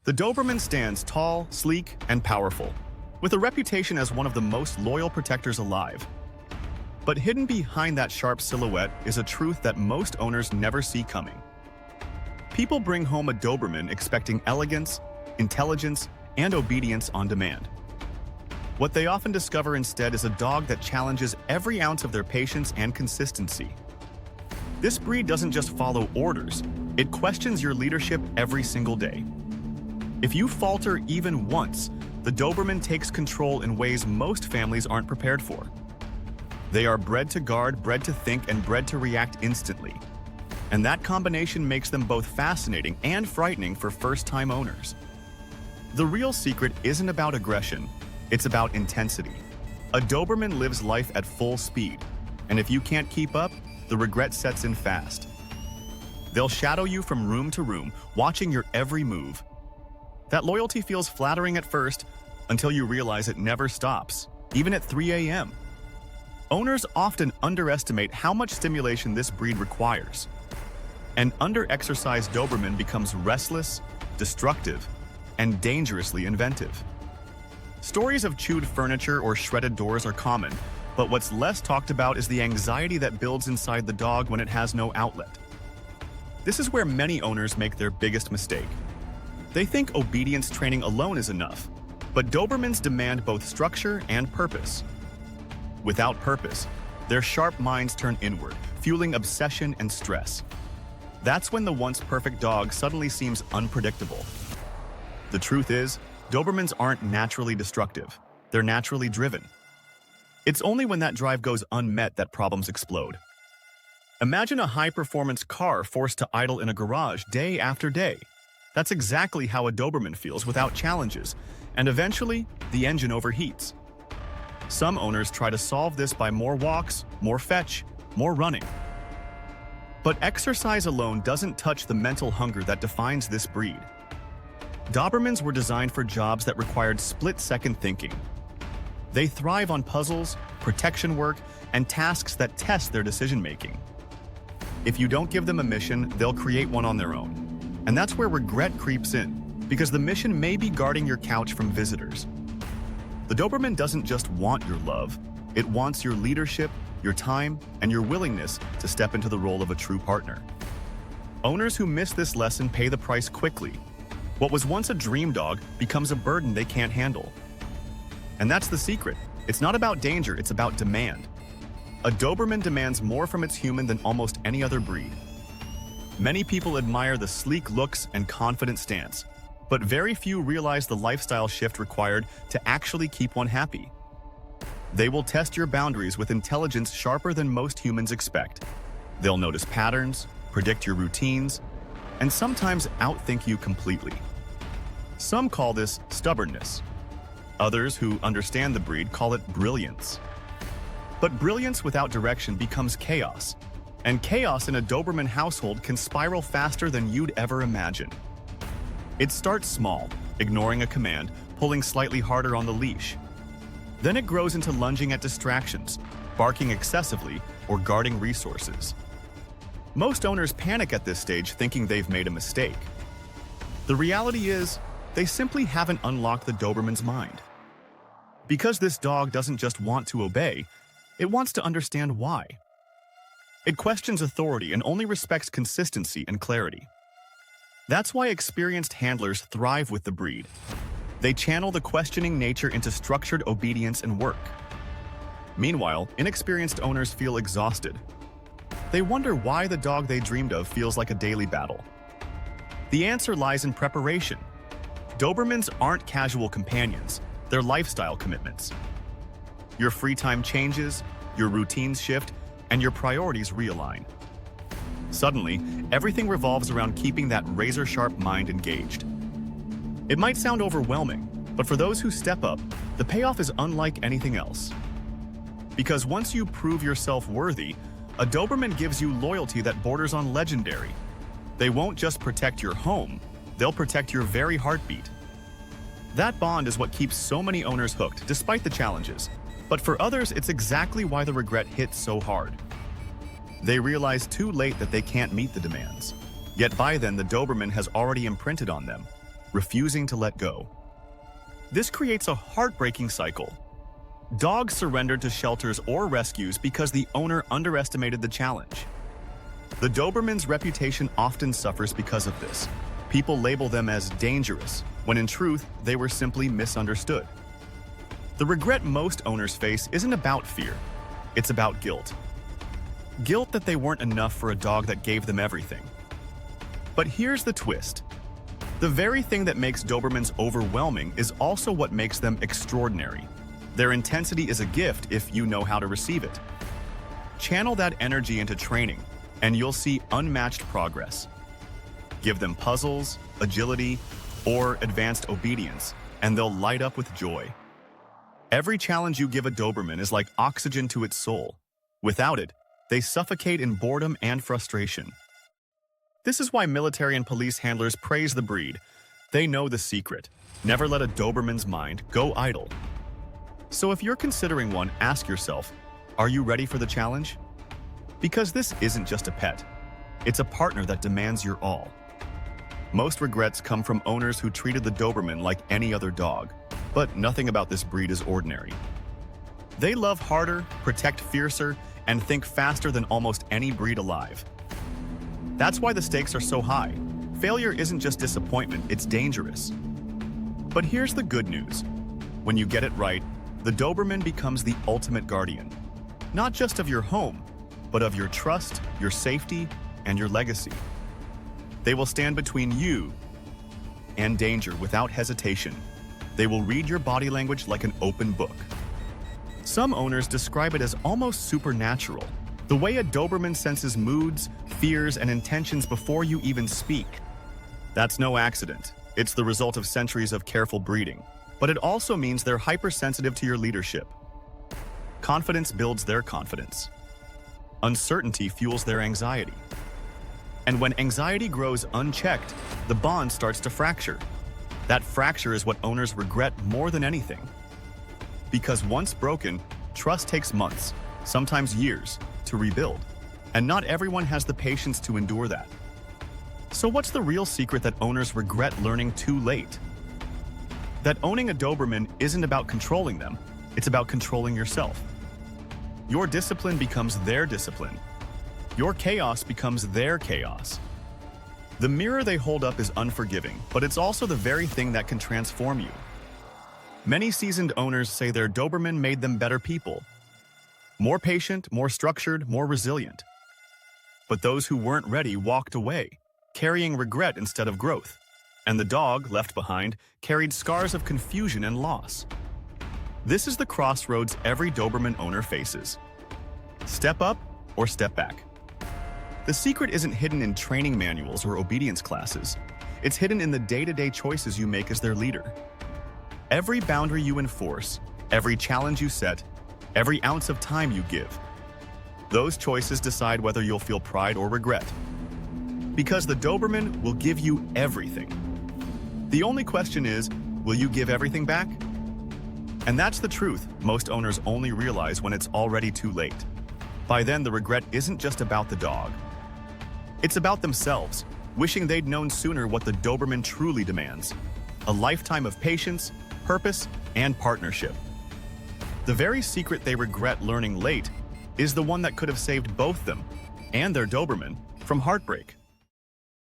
The Doberman stands tall, sleek, and powerful, with a reputation as one of the most loyal protectors alive. But hidden behind that sharp silhouette is a truth that most owners never see coming. People bring home a Doberman expecting elegance, intelligence, and obedience on demand. What they often discover instead is a dog that challenges every ounce of their patience and consistency. This breed doesn't just follow orders, it questions your leadership every single day. If you falter even once, the Doberman takes control in ways most families aren't prepared for. They are bred to guard, bred to think, and bred to react instantly. And that combination makes them both fascinating and frightening for first-time owners. The real secret isn't about aggression, it's about intensity. A Doberman lives life at full speed, and if you can't keep up, the regret sets in fast. They'll shadow you from room to room, watching your every move. That loyalty feels flattering at first, until you realize it never stops, even at 3 a.m. Owners often underestimate how much stimulation this breed requires. An under-exercised Doberman becomes restless, destructive, and dangerously inventive. Stories of chewed furniture or shredded doors are common, but what's less talked about is the anxiety that builds inside the dog when it has no outlet. This is where many owners make their biggest mistake. They think obedience training alone is enough, but Dobermans demand both structure and purpose. Without purpose, their sharp minds turn inward, fueling obsession and stress. That's when the once perfect dog suddenly seems unpredictable. The truth is, Dobermans aren't naturally destructive. They're naturally driven. It's only when that drive goes unmet that problems explode. Imagine a high-performance car forced to idle in a garage day after day. That's exactly how a Doberman feels without challenges, and eventually, the engine overheats. Some owners try to solve this by more walks, more fetch, more running. But exercise alone doesn't touch the mental hunger that defines this breed. Dobermans were designed for jobs that required split-second thinking. They thrive on puzzles, protection work, and tasks that test their decision-making. If you don't give them a mission, they'll create one on their own. And that's where regret creeps in, because the mission may be guarding your couch from visitors. The Doberman doesn't just want your love, it wants your leadership, your time, and your willingness to step into the role of a true partner. Owners who miss this lesson pay the price quickly. What was once a dream dog becomes a burden they can't handle. And that's the secret. It's not about danger, it's about demand. A Doberman demands more from its human than almost any other breed. Many people admire the sleek looks and confident stance, but very few realize the lifestyle shift required to actually keep one happy. They will test your boundaries with intelligence sharper than most humans expect. They'll notice patterns, predict your routines, and sometimes outthink you completely. Some call this stubbornness. Others who understand the breed call it brilliance. But brilliance without direction becomes chaos. And chaos in a Doberman household can spiral faster than you'd ever imagine. It starts small, ignoring a command, pulling slightly harder on the leash. Then it grows into lunging at distractions, barking excessively, or guarding resources. Most owners panic at this stage thinking they've made a mistake. The reality is, they simply haven't unlocked the Doberman's mind. Because this dog doesn't just want to obey, it wants to understand why. It questions authority and only respects consistency and clarity. That's why experienced handlers thrive with the breed. They channel the questioning nature into structured obedience and work. Meanwhile, inexperienced owners feel exhausted. They wonder why the dog they dreamed of feels like a daily battle. The answer lies in preparation. Dobermans aren't casual companions, they're lifestyle commitments. Your free time changes, your routines shift, and your priorities realign. Suddenly, everything revolves around keeping that razor-sharp mind engaged. It might sound overwhelming, but for those who step up, the payoff is unlike anything else. Because once you prove yourself worthy, a Doberman gives you loyalty that borders on legendary. They won't just protect your home, they'll protect your very heartbeat. That bond is what keeps so many owners hooked, despite the challenges. But for others, it's exactly why the regret hits so hard. They realize too late that they can't meet the demands. Yet by then, the Doberman has already imprinted on them. refusing to let go. This creates a heartbreaking cycle. Dogs surrendered to shelters or rescues because the owner underestimated the challenge. The Doberman's reputation often suffers because of this. People label them as dangerous, when in truth, they were simply misunderstood. The regret most owners face isn't about fear. It's about guilt. Guilt that they weren't enough for a dog that gave them everything. But here's the twist. The very thing that makes Dobermans overwhelming is also what makes them extraordinary. Their intensity is a gift if you know how to receive it. Channel that energy into training, and you'll see unmatched progress. Give them puzzles, agility, or advanced obedience, and they'll light up with joy. Every challenge you give a Doberman is like oxygen to its soul. Without it, they suffocate in boredom and frustration. This is why military and police handlers praise the breed. They know the secret. Never let a Doberman's mind go idle. So if you're considering one, ask yourself, are you ready for the challenge? Because this isn't just a pet. It's a partner that demands your all. Most regrets come from owners who treated the Doberman like any other dog, but nothing about this breed is ordinary. They love harder, protect fiercer, and think faster than almost any breed alive. That's why the stakes are so high. Failure isn't just disappointment, it's dangerous. But here's the good news. When you get it right, the Doberman becomes the ultimate guardian. Not just of your home, but of your trust, your safety, and your legacy. They will stand between you and danger without hesitation. They will read your body language like an open book. Some owners describe it as almost supernatural, the way a Doberman senses moods, fears, and intentions before you even speak. That's no accident. It's the result of centuries of careful breeding. But it also means they're hypersensitive to your leadership. Confidence builds their confidence. Uncertainty fuels their anxiety. And when anxiety grows unchecked, the bond starts to fracture. That fracture is what owners regret more than anything. Because once broken, trust takes months, sometimes years, to rebuild. And not everyone has the patience to endure that. So what's the real secret that owners regret learning too late? That owning a Doberman isn't about controlling them, it's about controlling yourself. Your discipline becomes their discipline. Your chaos becomes their chaos. The mirror they hold up is unforgiving, but it's also the very thing that can transform you. Many seasoned owners say their Doberman made them better people. More patient, more structured, more resilient. But those who weren't ready walked away, carrying regret instead of growth. And the dog, left behind, carried scars of confusion and loss. This is the crossroads every Doberman owner faces. Step up or step back. The secret isn't hidden in training manuals or obedience classes. It's hidden in the day-to-day choices you make as their leader. Every boundary you enforce, every challenge you set, every ounce of time you give. Those choices decide whether you'll feel pride or regret. Because the Doberman will give you everything. The only question is, will you give everything back? And that's the truth most owners only realize when it's already too late. By then, the regret isn't just about the dog. It's about themselves, wishing they'd known sooner what the Doberman truly demands. A lifetime of patience, purpose, and partnership. The very secret they regret learning late is the one that could have saved both them and their Doberman from heartbreak.